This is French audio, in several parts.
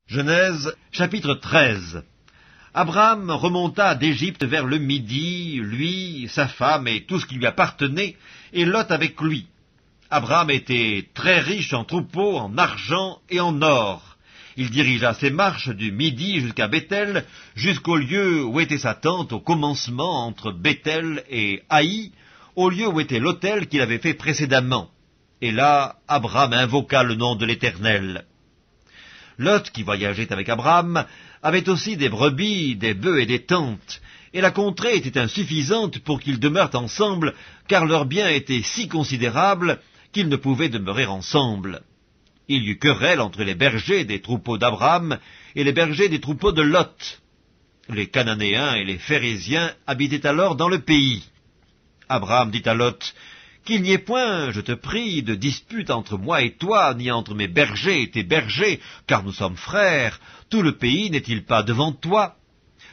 Genèse, chapitre 13. Abraham remonta d'Égypte vers le midi, lui, sa femme et tout ce qui lui appartenait, et Lot avec lui. Abraham était très riche en troupeaux, en argent et en or. Il dirigea ses marches du midi jusqu'à Béthel, jusqu'au lieu où était sa tente au commencement entre Béthel et Haï, au lieu où était l'autel qu'il avait fait précédemment. Et là, Abraham invoqua le nom de l'Éternel. Lot, qui voyageait avec Abraham, avait aussi des brebis, des bœufs et des tentes, et la contrée était insuffisante pour qu'ils demeurent ensemble, car leurs biens étaient si considérables qu'ils ne pouvaient demeurer ensemble. Il y eut querelle entre les bergers des troupeaux d'Abraham et les bergers des troupeaux de Lot. Les Cananéens et les Phéréziens habitaient alors dans le pays. Abraham dit à Lot, « Qu'il n'y ait point, je te prie, de dispute entre moi et toi, ni entre mes bergers et tes bergers, car nous sommes frères. Tout le pays n'est-il pas devant toi?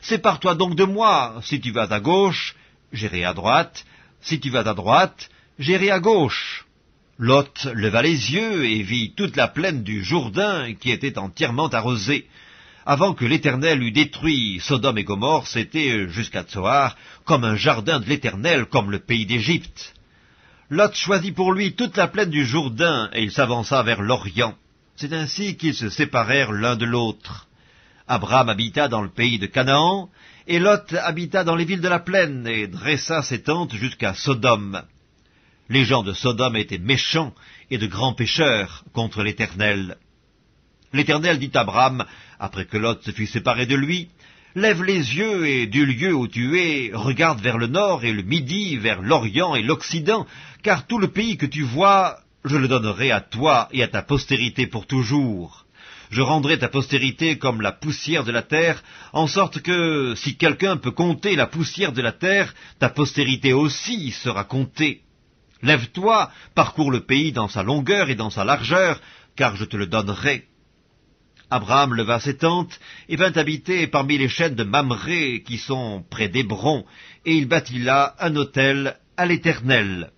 Sépare-toi donc de moi. Si tu vas à gauche, j'irai à droite. Si tu vas à droite, j'irai à gauche. » Lot leva les yeux et vit toute la plaine du Jourdain qui était entièrement arrosée. Avant que l'Éternel eût détruit Sodome et Gomorrhe, c'était jusqu'à Tsoar, comme un jardin de l'Éternel, comme le pays d'Égypte. Lot choisit pour lui toute la plaine du Jourdain, et il s'avança vers l'Orient. C'est ainsi qu'ils se séparèrent l'un de l'autre. Abraham habita dans le pays de Canaan, et Lot habita dans les villes de la plaine, et dressa ses tentes jusqu'à Sodome. Les gens de Sodome étaient méchants et de grands pécheurs contre l'Éternel. L'Éternel dit à Abraham, après que Lot se fut séparé de lui, « Lève les yeux et du lieu où tu es, regarde vers le nord et le midi, vers l'Orient et l'Occident, car tout le pays que tu vois, je le donnerai à toi et à ta postérité pour toujours. Je rendrai ta postérité comme la poussière de la terre, en sorte que, si quelqu'un peut compter la poussière de la terre, ta postérité aussi sera comptée. Lève-toi, parcours le pays dans sa longueur et dans sa largeur, car je te le donnerai. » Abraham leva ses tentes et vint habiter parmi les chênes de Mamré qui sont près d'Hébron, et il bâtit là un autel à l'Éternel.